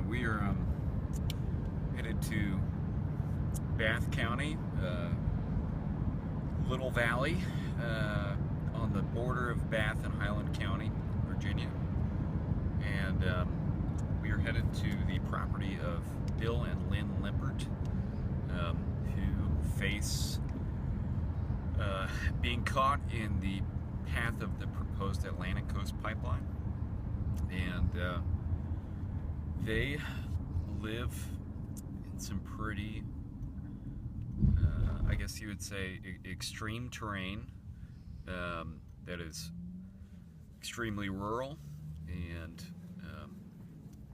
Yeah, we are headed to Bath County, Little Valley, on the border of Bath and Highland County, Virginia. And we are headed to the property of Bill and Lynn Limpert, who face being caught in the path of the proposed Atlantic Coast Pipeline. And they live in some pretty, I guess you would say, extreme terrain that is extremely rural and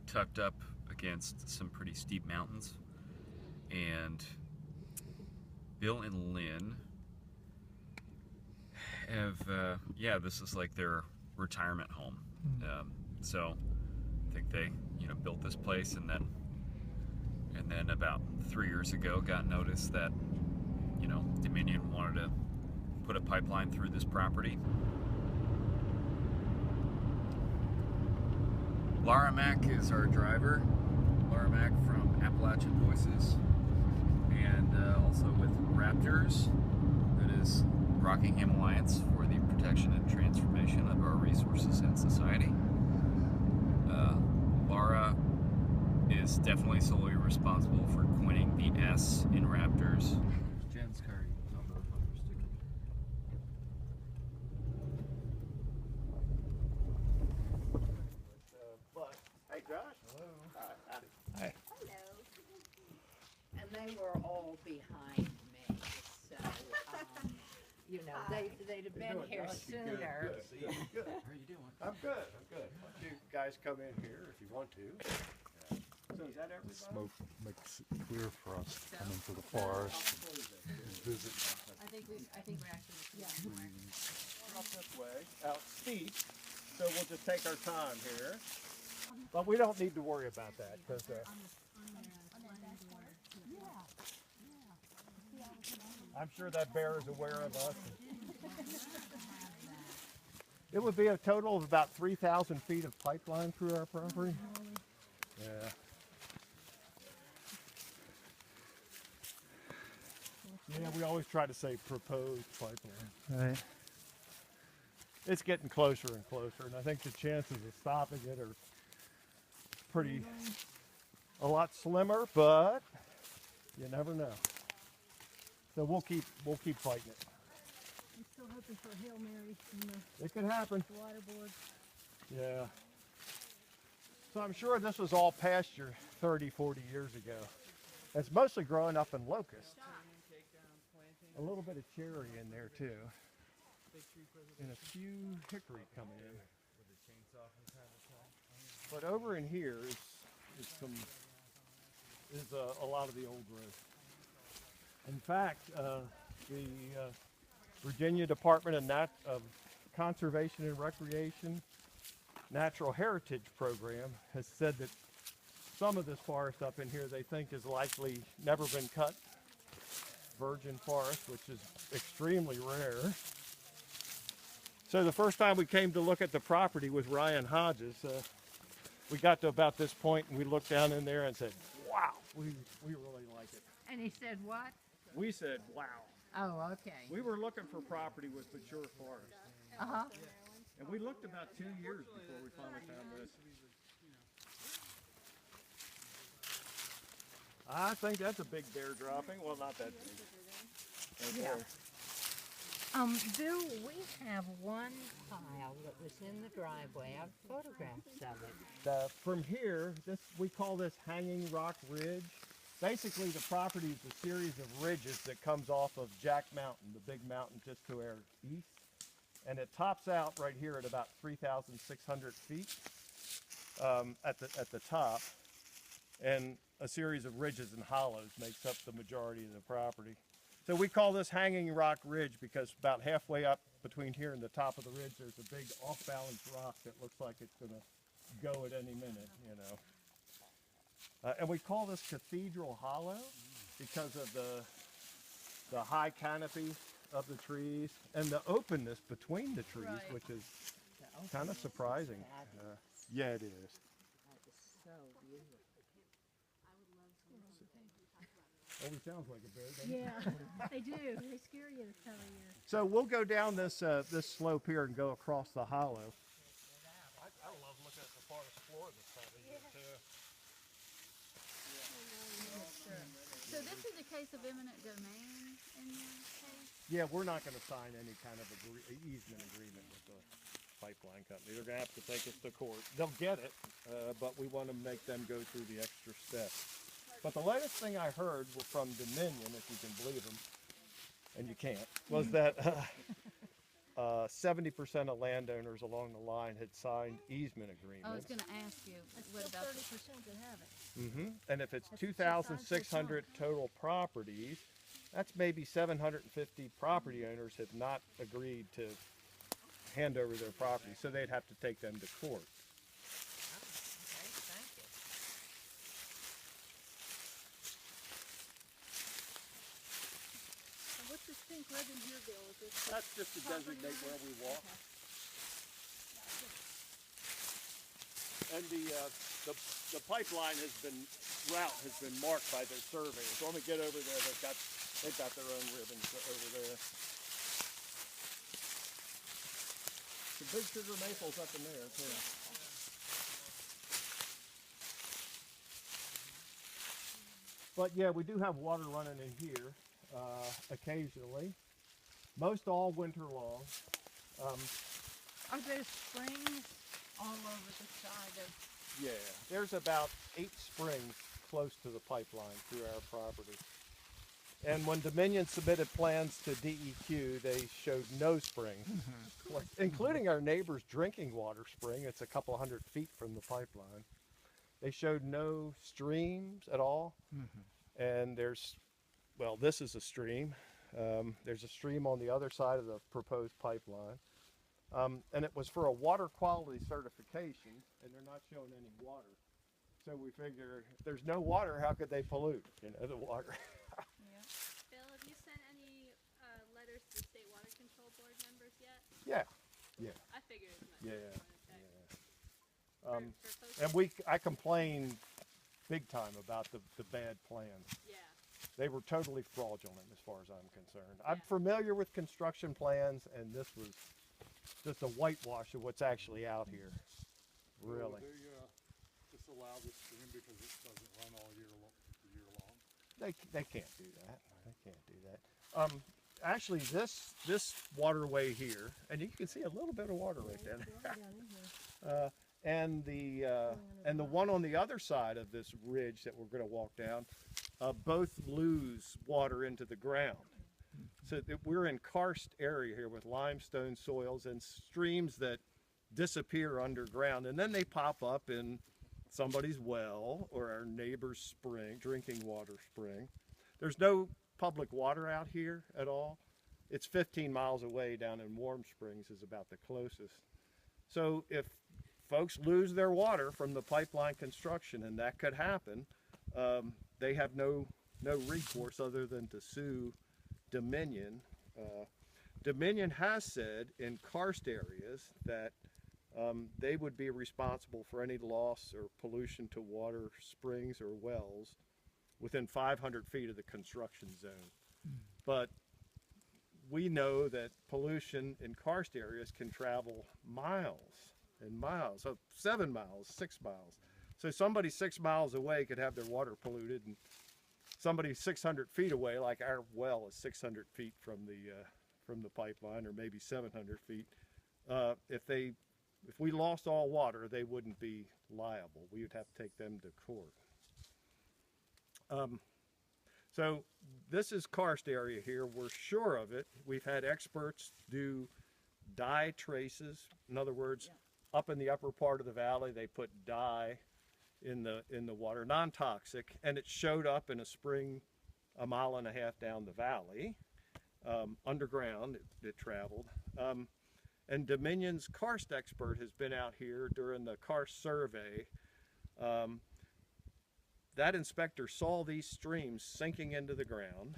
tucked up against some pretty steep mountains. And Bill and Lynn have, yeah, this is like their retirement home. So I think they, built this place, and then about 3 years ago got notice that, Dominion wanted to put a pipeline through this property. Laura Mack is our driver. Laura Mack from Appalachian Voices, and also with Raptors, that is Rockingham Alliance for the Protection and Transformation of Our Resources and Society. Laura is definitely solely responsible for coining the S in Raptors. Jen's car is on the bumper sticker. Hey, Josh. Hello. Hi. Hello. And they were all behind me, so, they'd have been here sooner. Good. How are you doing? I'm good. Why don't you guys come in here if you want to? So is that everybody? Smoke makes it clear for us to come into the forest and visit. I think we're actually, Up this way, out steep, so we'll just take our time here. But we don't need to worry about that because I'm sure that bear is aware of us. It would be a total of about 3,000 feet of pipeline through our property. Yeah. Yeah, we always try to say proposed pipeline. Right. It's getting closer and closer, and I think the chances of stopping it are a lot slimmer, but you never know. So we'll keep fighting it. I'm still hoping for a Hail Mary from the It could happen. water board. Yeah. So I'm sure this was all pasture 30, 40 years ago. It's mostly growing up in locust. A little bit of cherry in there too. And a few hickory coming in. But over in here is a lot of the old growth. In fact, the Virginia Department of Conservation and Recreation Natural Heritage Program has said that some of this forest up in here they think is likely never been cut. Virgin forest, which is extremely rare. So the first time we came to look at the property with Ryan Hodges, we got to about this point and we looked down in there and said, wow, we really like it. and he said what? We said, wow. Oh, okay. We were looking for property with mature forest. Uh-huh. And we looked about 2 years before we finally found this. I think that's a big bear dropping. Well, not that big. Okay. Yeah. Bill, we have one pile that was in the driveway. I have photographs of it. From here, we call this Hanging Rock Ridge. Basically, the property is a series of ridges that comes off of Jack Mountain, the big mountain just to our east. And it tops out right here at about 3,600 feet at the top. And a series of ridges and hollows makes up the majority of the property. So we call this Hanging Rock Ridge because about halfway up between here and the top of the ridge, there's a big off-balance rock that looks like it's going to go at any minute, and we call this Cathedral Hollow because of the high canopy of the trees and the openness between the trees, Right. which is kind of surprising. Yeah, it is. That is so beautiful. Always sounds like a bear, doesn't it? Yeah, they do. They scare you this time of year. So we'll go down this this slope here and go across the hollow. I love looking at the forest floor this time of year too. So this is a case of eminent domain in your case? Yeah, we're not going to sign any kind of easement agreement with the pipeline company. They're going to have to take us to court. They'll get it, but we want to make them go through the extra steps. But the latest thing I heard from Dominion, if you can believe them, and you can't, was that 70% of landowners along the line had signed easement agreements. I was going to ask you, That's what still about 30% that haven't. And if it's That's 2,600 total properties, that's maybe 750 property owners have not agreed to hand over their property, so they'd have to take them to court. Okay, thank you. And what's this pink legend here, Bill? Is this That's just to property designate where line? we walk. Okay. And the pipeline route has been marked by their surveyors. So when we get over there, they've got their own ribbons over there. The big sugar maples up in there too. But yeah, we do have water running in here occasionally, most all winter long. Are there springs all over the side of? Yeah, there's about 8 springs close to the pipeline through our property. And when Dominion submitted plans to DEQ, they showed no springs, including our neighbor's drinking water spring. It's a couple hundred feet from the pipeline. They showed no streams at all. And well, this is a stream. There's a stream on the other side of the proposed pipeline. And it was for a water quality certification, and they're not showing any water. So we figure if there's no water, how could they pollute, the water? Bill, have you sent any letters to the State Water Control Board members yet? Yeah. I figured as much. Yeah. For folks- And I complained big time about the bad plans. yeah. They were totally fraudulent as far as I'm concerned. I'm Yeah. familiar with construction plans, and this was just a whitewash of what's actually out here. Really. They disallow this stream because it doesn't run all year long. They can't do that. They can't do that. Actually, this waterway here, and you can see a little bit of water right there. Down in here. And the one on the other side of this ridge that we're going to walk down, both lose water into the ground. So we're in karst area here with limestone soils and streams that disappear underground, and then they pop up in somebody's well or our neighbor's spring, drinking water spring. There's no public water out here at all. It's 15 miles away down in Warm Springs is about the closest. So if folks lose their water from the pipeline construction, and that could happen, they have no recourse other than to sue Dominion. Dominion has said in karst areas that they would be responsible for any loss or pollution to water springs or wells within 500 feet of the construction zone. But we know that pollution in karst areas can travel miles and miles, so 7 miles, 6 miles. So somebody 6 miles away could have their water polluted, and somebody 600 feet away, like our well is 600 feet from the pipeline, or maybe 700 feet. If we lost all water, they wouldn't be liable. We would have to take them to court. So this is karst area here. We're sure of it. We've had experts do dye traces. In other words, up in the upper part of the valley, they put dye in the water, non-toxic, and it showed up in a spring 1.5 miles down the valley. Underground, it traveled. And Dominion's karst expert has been out here during the karst survey. That inspector saw these streams sinking into the ground,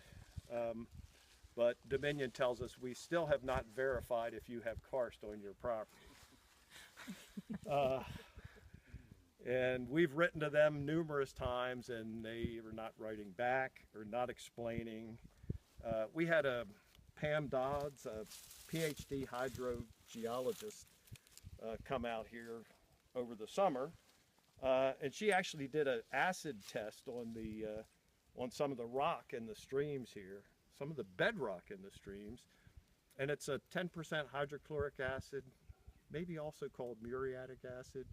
but Dominion tells us we still have not verified if you have karst on your property. And we've written to them numerous times, and they are not writing back or not explaining. We had a Pam Dodds, a PhD hydrogeologist, come out here over the summer, and she actually did an acid test on some of the rock in the streams here, some of the bedrock in the streams, and it's a 10% hydrochloric acid, maybe also called muriatic acid.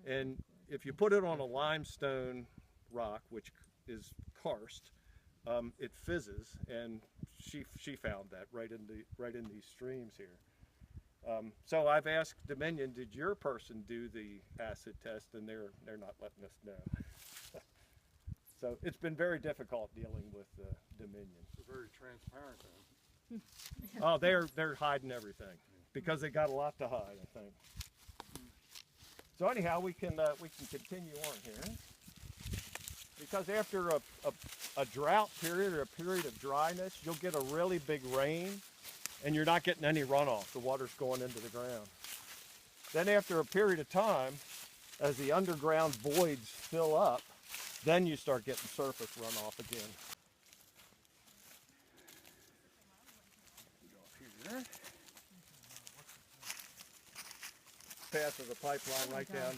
And if you put it on a limestone rock, which is karst, it fizzes, and she found that right in these streams here. So I've asked Dominion, did your person do the acid test? And they're not letting us know. So it's been very difficult dealing with Dominion. They're very transparent then. Oh, they're hiding everything because they got a lot to hide, I think. So anyhow, we can continue on here, because after a drought period or a period of dryness, you'll get a really big rain, and you're not getting any runoff. The water's going into the ground. Then after a period of time, as the underground voids fill up, then you start getting surface runoff again. Here. Path of the pipeline right down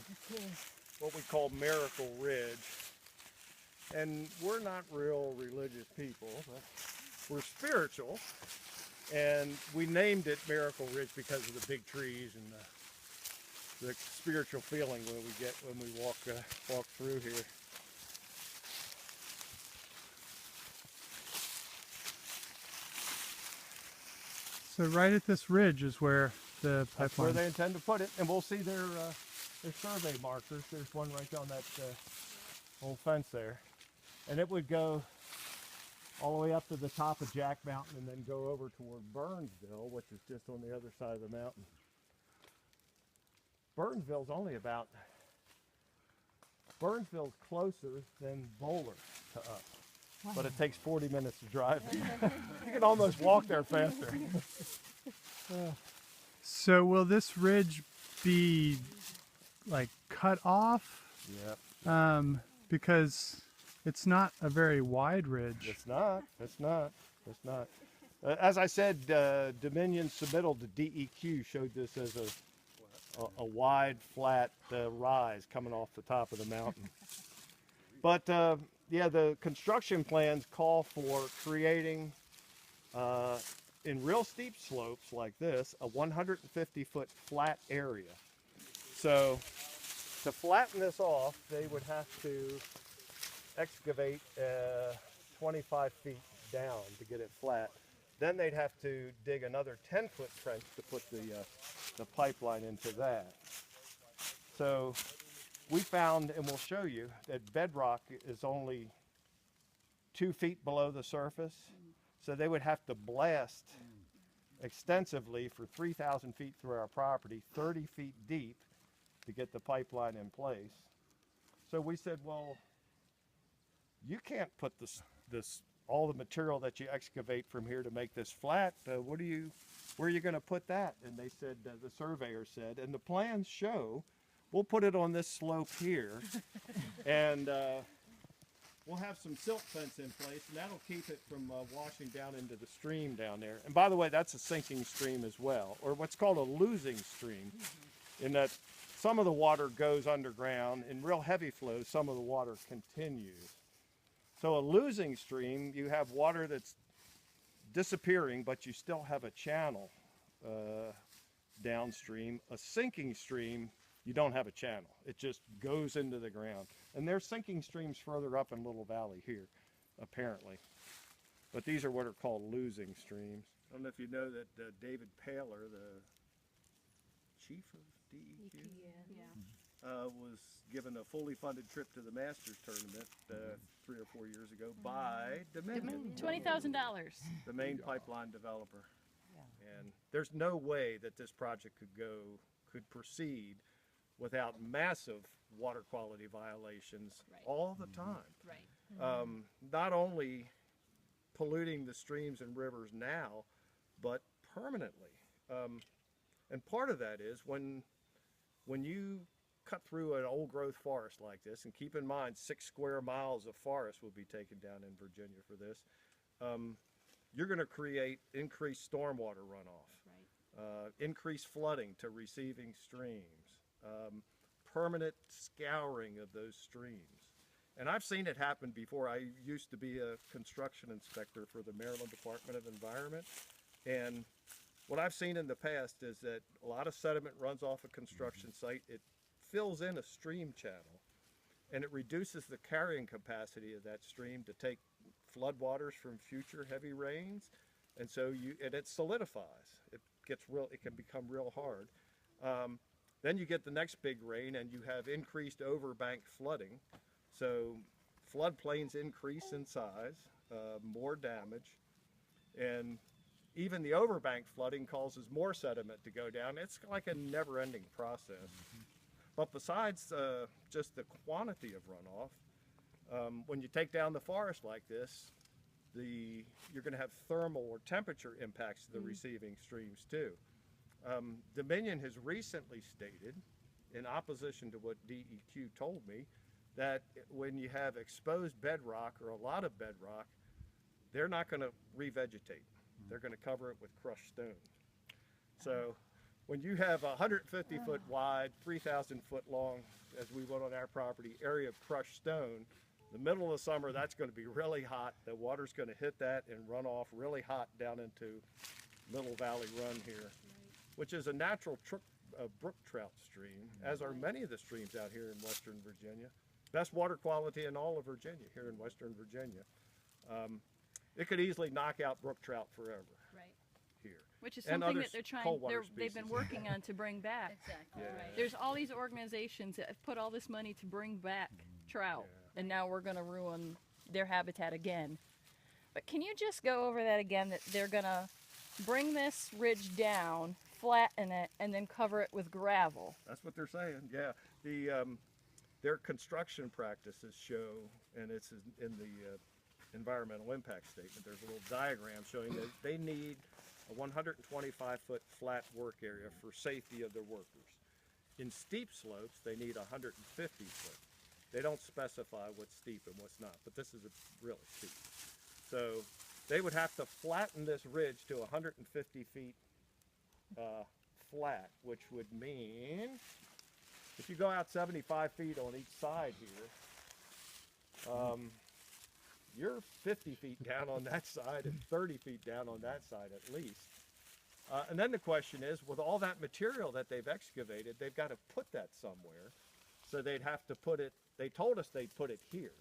what we call Miracle Ridge. And we're not real religious people, but we're spiritual. And we named it Miracle Ridge because of the big trees and the spiritual feeling when we get when we walk through here. So right at this ridge is where the pipeline. That's where they intend to put it, and we'll see their survey markers. There's one right on that old fence there, and it would go all the way up to the top of Jack Mountain and then go over toward Burnsville, which is just on the other side of the mountain. Burnsville's closer than Bowler to us, but it takes 40 minutes to drive there. You can almost walk there faster. So will this ridge be like cut off? Yeah. Because it's not a very wide ridge. It's not. As I said, Dominion's submittal to DEQ showed this as a wide, flat rise coming off the top of the mountain. But yeah, the construction plans call for creating, in real steep slopes like this, a 150-foot flat area. So to flatten this off, they would have to excavate 25 feet down to get it flat. Then they'd have to dig another 10-foot trench to put the pipeline into that. So we found, and we'll show you, that bedrock is only 2 feet below the surface. So they would have to blast extensively for 3,000 feet through our property, 30 feet deep, to get the pipeline in place. So we said, well, you can't put all the material that you excavate from here to make this flat. Where are you going to put that? And they said, the surveyor said, and the plans show, we'll put it on this slope here, and we'll have some silt fence in place, and that'll keep it from washing down into the stream down there. And by the way, that's a sinking stream as well, or what's called a losing stream, in that some of the water goes underground. In real heavy flows, some of the water continues. So a losing stream, you have water that's disappearing, but you still have a channel downstream. A sinking stream, you don't have a channel. It just goes into the ground. And there's sinking streams further up in Little Valley here, apparently. But these are what are called losing streams. I don't know if you know that David Paler, the chief of DEQ, was given a fully funded trip to the Masters tournament 3 or 4 years ago by Dominion. $20,000. The main pipeline developer. And there's no way that this project could proceed without massive water quality violations all the time. Right. Not only polluting the streams and rivers now, but permanently. And part of that is when you cut through an old growth forest like this, and keep in mind 6 square miles of forest will be taken down in Virginia for this, you're going to create increased stormwater runoff, increased flooding to receiving streams, permanent scouring of those streams. And I've seen it happen before. I used to be a construction inspector for the Maryland Department of Environment, and what I've seen in the past is that a lot of sediment runs off a construction site. It fills in a stream channel, and it reduces the carrying capacity of that stream to take floodwaters from future heavy rains, and so it solidifies. It can become real hard. Then you get the next big rain, and you have increased overbank flooding. So floodplains increase in size, more damage, and even the overbank flooding causes more sediment to go down. It's like a never-ending process. But besides just the quantity of runoff, when you take down the forest like this, you're going to have thermal or temperature impacts to the receiving streams too. Dominion has recently stated, in opposition to what DEQ told me, that when you have exposed bedrock or a lot of bedrock, they're not going to revegetate. They're going to cover it with crushed stone. So when you have a 150-foot wide, 3,000-foot long, as we went on our property, area of crushed stone, the middle of the summer, that's going to be really hot. The water's going to hit that and run off really hot down into Little Valley Run here, which is a natural brook trout stream, as are many of the streams out here in Western Virginia. Best water quality in all of Virginia, here in Western Virginia. It could easily knock out brook trout forever. Right. Here. Which is And something other that they've been species. working on to bring back. Exactly. Yeah. Right. There's all these organizations that have put all this money to bring back trout, and now we're going to ruin their habitat again. But can you just go over that again, that they're going to bring this ridge down, flatten it, and then cover it with gravel? That's what they're saying, yeah. Their construction practices show, and it's in the environmental impact statement, there's a little diagram showing that they need a 125-foot flat work area for safety of their workers. In steep slopes, they need 150 foot. They don't specify what's steep and what's not, but this is really steep. So they would have to flatten this ridge to 150 feet flat, which would mean if you go out 75 feet on each side here, you're 50 feet down on that side and 30 feet down on that side at least. And then the question is, with all that material that they've excavated, they've got to put that somewhere. So they'd have to put it, they told us they'd put it here.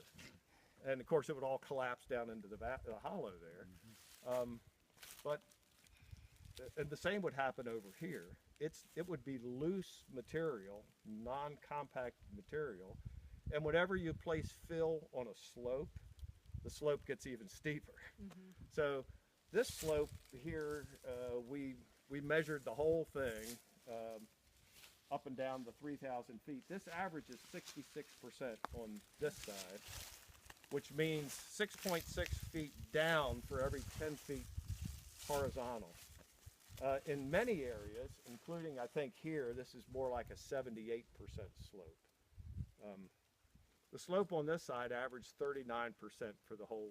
And of course it would all collapse down into the hollow there. And the same would happen over here. It would be loose material, non-compact material. And whenever you place fill on a slope, the slope gets even steeper. So this slope here, we measured the whole thing up and down the 3,000 feet. This averages 66% on this side, which means 6.6 feet down for every 10 feet horizontal. In many areas, including I think here, this is more like a 78% slope. The slope on this side averaged 39% for the whole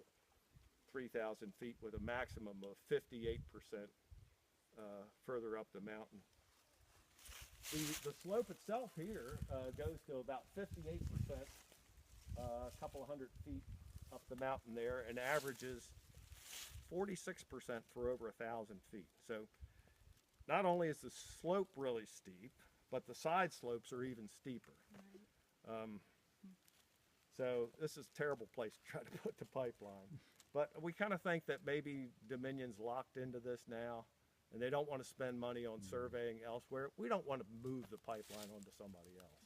3,000 feet, with a maximum of 58% further up the mountain. The slope itself here goes to about 58%, a couple of hundred feet up the mountain there, and averages 46% for over 1,000 feet. So not only is the slope really steep, but the side slopes are even steeper. So this is a terrible place to try to put the pipeline. But we kind of think that maybe Dominion's locked into this now, and they don't want to spend money on surveying elsewhere. We don't want to move the pipeline onto somebody else.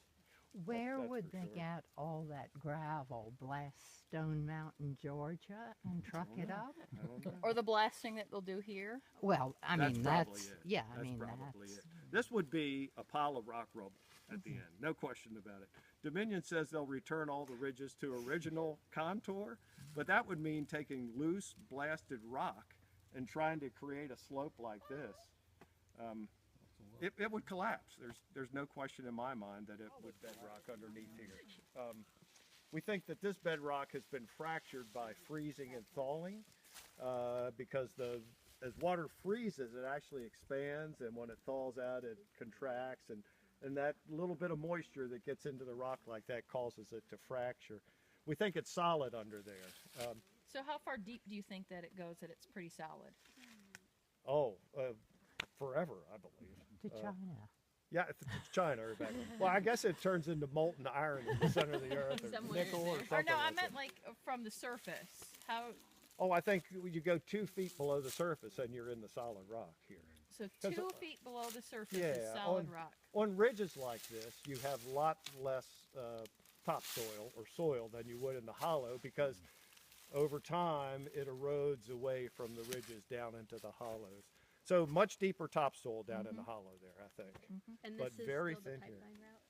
Where That's would for they sure. get all that gravel? Blast Stone Mountain, Georgia, and truck it up? I don't know. Or the blasting that they'll do here? Well, I That's mean, probably that's, it. yeah, I That's mean, probably that's, it. This would be a pile of rock rubble at the end, no question about it. Dominion says they'll return all the ridges to original contour, but that would mean taking loose, blasted rock and trying to create a slope like this. It would collapse. There's no question in my mind that it would bedrock underneath here. We think that this bedrock has been fractured by freezing and thawing because as water freezes, it actually expands, and when it thaws out, it contracts, and that little bit of moisture that gets into the rock like that causes it to fracture. We think it's solid under there. So how far deep do you think that it goes that it's pretty solid? Forever, I believe. To China. Yeah, it's China or back. Well, I guess it turns into molten iron in the center of the earth, or Somewhere nickel, in or there. something. Or no, I like meant that. like from the surface. How? Oh, I think you go 2 feet below the surface and you're in the solid rock here. So 'Cause, 2 feet below the surface is Yeah, solid rock. On ridges like this, you have lots less topsoil or soil than you would in the hollow because over time it erodes away from the ridges down into the hollows. So much deeper topsoil down in the hollow there, I think. And But this is very still the thin here. pipeline route?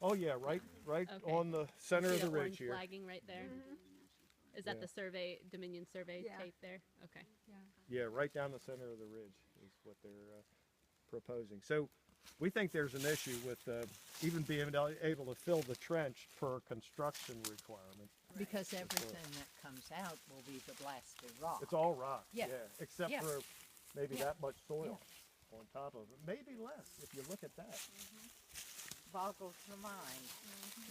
Oh yeah, right Okay. on the center See of the the ridge orange here. flagging right there? Is that Yeah. the survey, Dominion survey Yeah. tape there? Okay. Yeah, right down the center of the ridge is what they're proposing. So we think there's an issue with even being able to fill the trench per construction requirement. Because everything that comes out will be the blasted rock. It's all rock, Yeah. except Yeah. for maybe Yeah. that much soil on top of it. Maybe less if you look at that. Boggles the mind.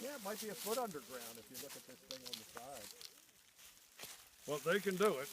Yeah, it might be a foot underground if you look at this thing on the side. Well, they can do it.